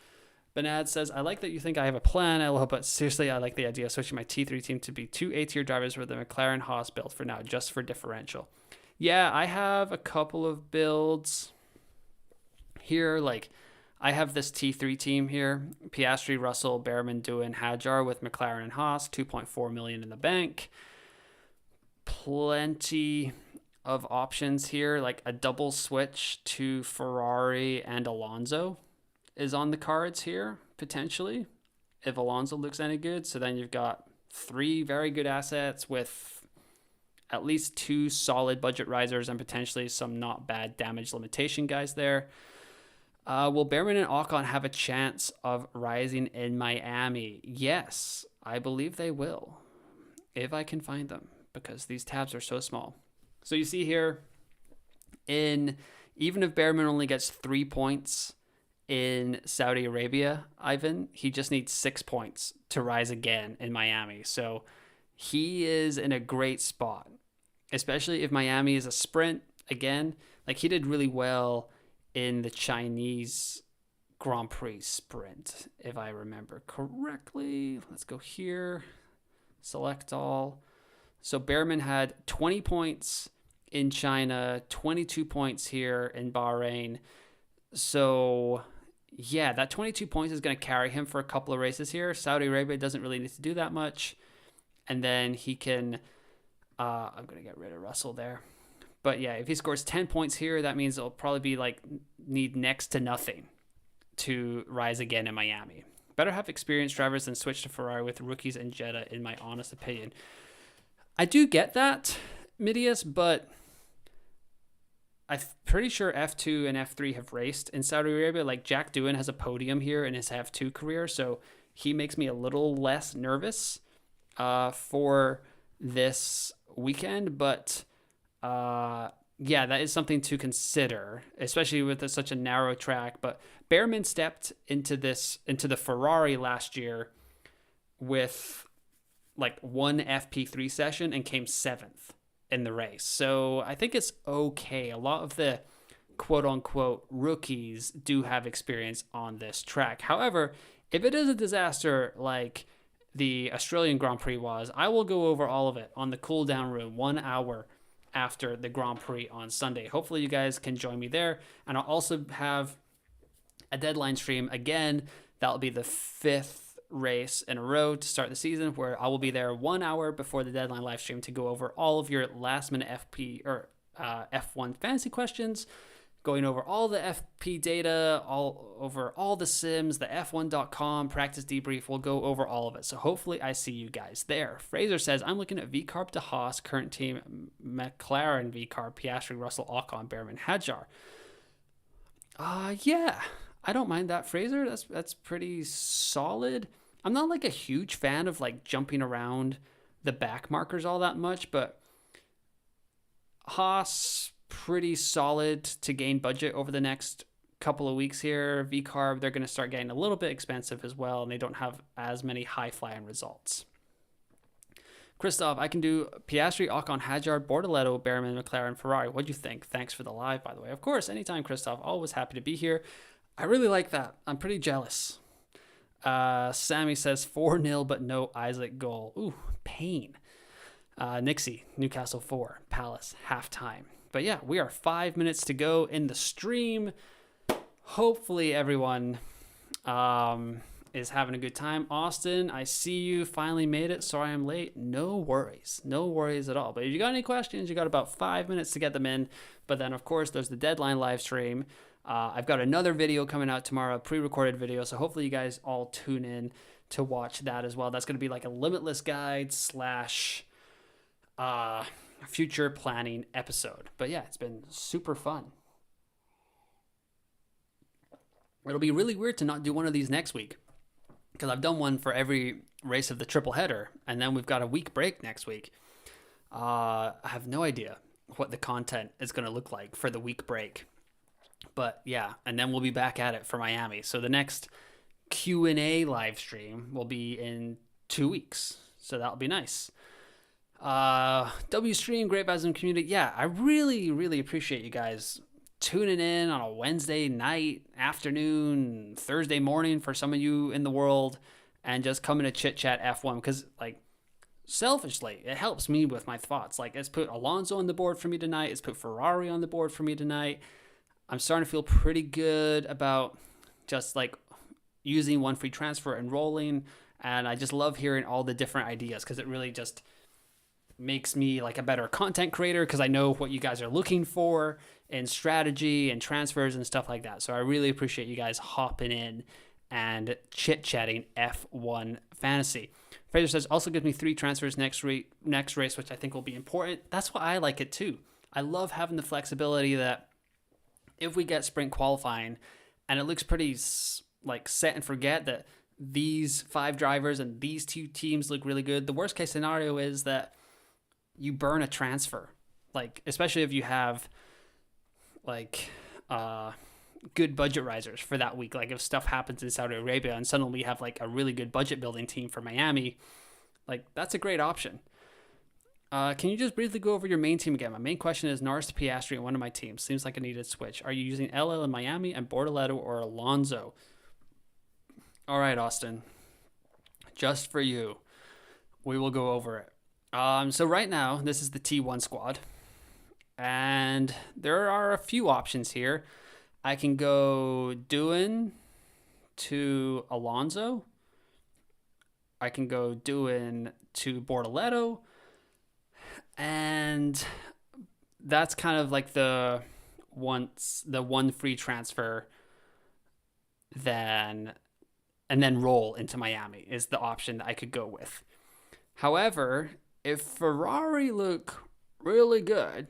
Benad says, I like that you think I have a plan, LO, but seriously, I like the idea of switching my T3 team to be 2 A-tier drivers with the McLaren Haas build for now, just for differential. Yeah, I have a couple of builds here. Like, I have this T3 team here. Piastri, Russell, Behrman, Doohan, Hadjar with McLaren and Haas, 2.4 million in the bank. Plenty of options here, like a double switch to Ferrari and Alonso is on the cards here, potentially, if Alonso looks any good. So then you've got 3 very good assets with at least 2 solid budget risers and potentially some not bad damage limitation guys there. Will Behrman and Ocon have a chance of rising in Miami? Yes, I believe they will, if I can find them, because these tabs are so small. So you see here, even if Behrman only gets 3 points in Saudi Arabia, Ivan, he just needs 6 points to rise again in Miami. So he is in a great spot, especially if Miami is a sprint again. Like, he did really well in the Chinese Grand Prix sprint, if I remember correctly. Let's go here, select all. So Behrman had 20 points in China, 22 points here in Bahrain. So yeah, that 22 points is going to carry him for a couple of races here. Saudi Arabia doesn't really need to do that much. And then he can, I'm going to get rid of Russell there. But yeah, if he scores 10 points here, that means it'll probably be like need next to nothing to rise again in Miami. Better have experienced drivers than switch to Ferrari with rookies and Jeddah, in my honest opinion. I do get that, Midias, but I'm pretty sure F2 and F3 have raced in Saudi Arabia. Like, Jack Doohan has a podium here in his F2 career, so he makes me a little less nervous for this weekend. But yeah, that is something to consider, especially with such a narrow track. But Behrman stepped into the Ferrari last year with like 1 FP3 session and came 7th in the race. So I think it's okay. A lot of the quote unquote rookies do have experience on this track. However, if it is a disaster like the Australian Grand Prix was, I will go over all of it on the cool down room 1 hour after the Grand Prix on Sunday. Hopefully you guys can join me there. And I'll also have a deadline stream again. That'll be the 5th race in a row to start the season, where I will be there 1 hour before the deadline live stream to go over all of your last minute FP or F1 fantasy questions, going over all the FP data, all over all the sims, the F1.com practice debrief. We'll go over all of it. So hopefully I see you guys there. Fraser says, I'm looking at VCarb to Haas, current team McLaren VCarb, Piastri, Russell, Ocon, Behrman, Hadjar. Yeah, I don't mind that, Fraser. That's pretty solid. I'm not like a huge fan of like jumping around the back markers all that much, but Haas, pretty solid to gain budget over the next couple of weeks here. VCarb, they're going to start getting a little bit expensive as well, and they don't have as many high-flying results. Christoph, I can do Piastri, Ocon, Hadjar, Bortoletto, Behrman, McLaren, Ferrari. What'd you think? Thanks for the live, by the way. Of course, anytime, Christoph. Always happy to be here. I really like that. I'm pretty jealous. Sammy says 4-0, but no Isaac goal. Ooh, pain. Nixie, Newcastle 4, Palace, halftime. But yeah, we are 5 minutes to go in the stream. Hopefully everyone is having a good time. Austin, I see you finally made it. Sorry I'm late. No worries. No worries at all. But if you got any questions, you got about 5 minutes to get them in. But then, of course, there's the deadline live stream. I've got another video coming out tomorrow, a pre-recorded video. So hopefully you guys all tune in to watch that as well. That's going to be like a limitless guide / future planning episode. But yeah, it's been super fun. It'll be really weird to not do one of these next week, because I've done one for every race of the triple header, and then we've got a week break next week. I have no idea what the content is going to look like for the week break, but yeah, and then we'll be back at it for Miami. So the next Q&A live stream will be in 2 weeks, so that'll be nice. WStream, Great Basm community. Yeah, I really appreciate you guys tuning in on a Wednesday night, afternoon, Thursday morning for some of you in the world, and just coming to chit chat F1, because like selfishly it helps me with my thoughts. Like, it's put Alonso on the board for me tonight, it's put Ferrari on the board for me tonight. I'm starting to feel pretty good about just like using one free transfer and rolling, and I just love hearing all the different ideas, because it really just makes me like a better content creator, because I know what you guys are looking for in strategy and transfers and stuff like that. So I really appreciate you guys hopping in and chit-chatting F1 fantasy. Fraser says, also gives me 3 transfers next race, which I think will be important. That's why I like it too. I love having the flexibility that if we get sprint qualifying and it looks pretty like set and forget that these 5 drivers and these 2 teams look really good, the worst case scenario is that you burn a transfer, like especially if you have like good budget risers for that week. Like if stuff happens in Saudi Arabia and suddenly we have like a really good budget building team for Miami, like that's a great option. Can you just briefly go over your main team again? My main question is Norris to Piastri in one of my teams. Seems like a needed switch. Are you using LL in Miami and Bortoleto or Alonso? All right, Austin, just for you, we will go over it. So right now, this is the T1 squad, and there are a few options here. I can go Doohan to Alonso. I can go Doohan to Bortoleto, and that's kind of like the one free transfer, and then roll into Miami is the option that I could go with. However, if Ferrari look really good,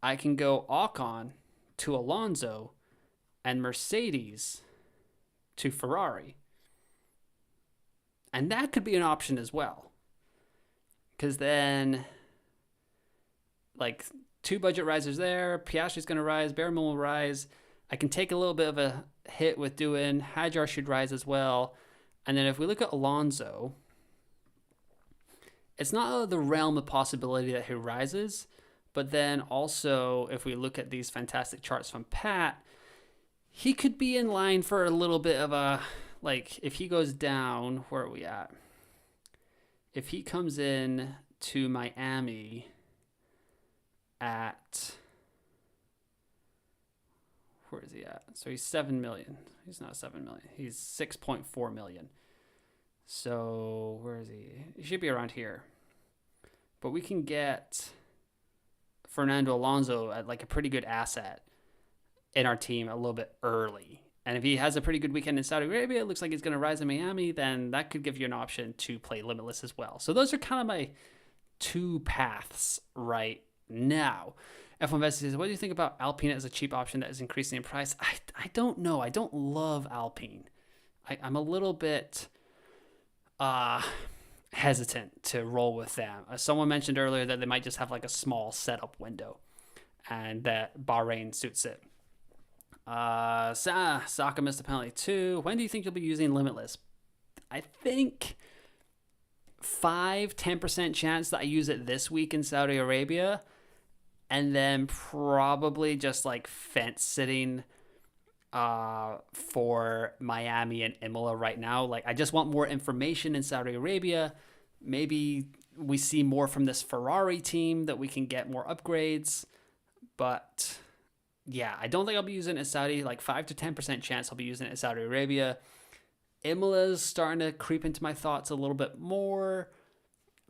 I can go Ocon to Alonso and Mercedes to Ferrari. And that could be an option as well. Because then, like, 2 budget risers there, Piastri's going to rise, Berman will rise. I can take a little bit of a hit with Doohan. Hajar should rise as well. And then if we look at Alonso, it's not out of the realm of possibility that he rises, but then also if we look at these fantastic charts from Pat, he could be in line for a little bit of a, like if he goes down, where are we at? If he comes in to Miami at, where is he at? So he's 7 million. He's not 7 million. He's 6.4 million. So where is he? He should be around here. But we can get Fernando Alonso at like a pretty good asset in our team a little bit early. And if he has a pretty good weekend in Saudi Arabia, it looks like he's going to rise in Miami, then that could give you an option to play Limitless as well. So those are kind of my 2 paths right now. F1 Vest says, what do you think about Alpine as a cheap option that is increasing in price? I don't know. I don't love Alpine. I'm a little bit hesitant to roll with them. Someone mentioned earlier that they might just have like a small setup window and that Bahrain suits it. Saka missed a penalty too. When do you think you'll be using Limitless? I think 5-10% chance that I use it this week in Saudi Arabia, and then probably just like fence sitting for Miami and Imola right now. Like, I just want more information in Saudi Arabia. Maybe we see more from this Ferrari team that we can get more upgrades. But yeah, I don't think I'll be using it in Saudi. Like 5 to 10% chance I'll be using it in Saudi Arabia. Imola's starting to creep into my thoughts a little bit more.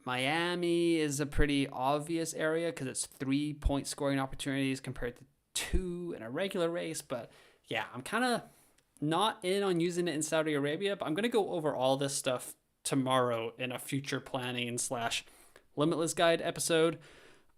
Miami is a pretty obvious area because it's 3-point scoring opportunities compared to 2 in a regular race. But yeah, I'm kind of not in on using it in Saudi Arabia, but I'm going to go over all this stuff tomorrow in a future planning / Limitless Guide episode.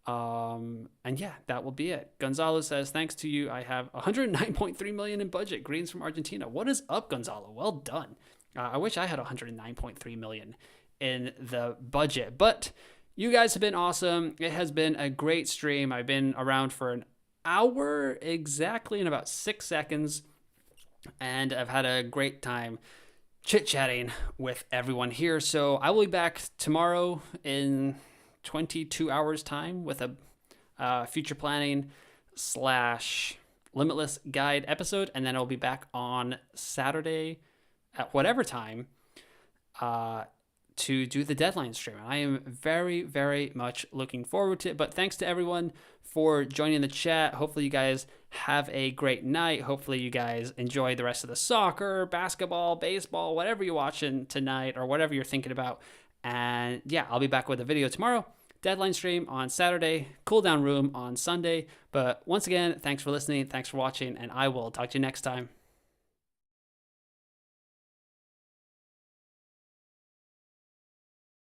And yeah, that will be it. Gonzalo says, thanks to you, I have 109.3 million in budget. Greens from Argentina. What is up, Gonzalo? Well done. I wish I had 109.3 million in the budget, but you guys have been awesome. It has been a great stream. I've been around for an hour exactly in about 6 seconds, and I've had a great time chit-chatting with everyone here. So I will be back tomorrow in 22 hours time with a future planning / limitless guide episode, and then I'll be back on Saturday at whatever time to do the deadline stream. I am very, very much looking forward to it. But thanks to everyone for joining the chat. Hopefully you guys have a great night. Hopefully you guys enjoy the rest of the soccer, basketball, baseball, whatever you're watching tonight or whatever you're thinking about. And yeah, I'll be back with a video tomorrow. Deadline stream on Saturday, cool down room on Sunday. But once again, thanks for listening, thanks for watching, and I will talk to you next time.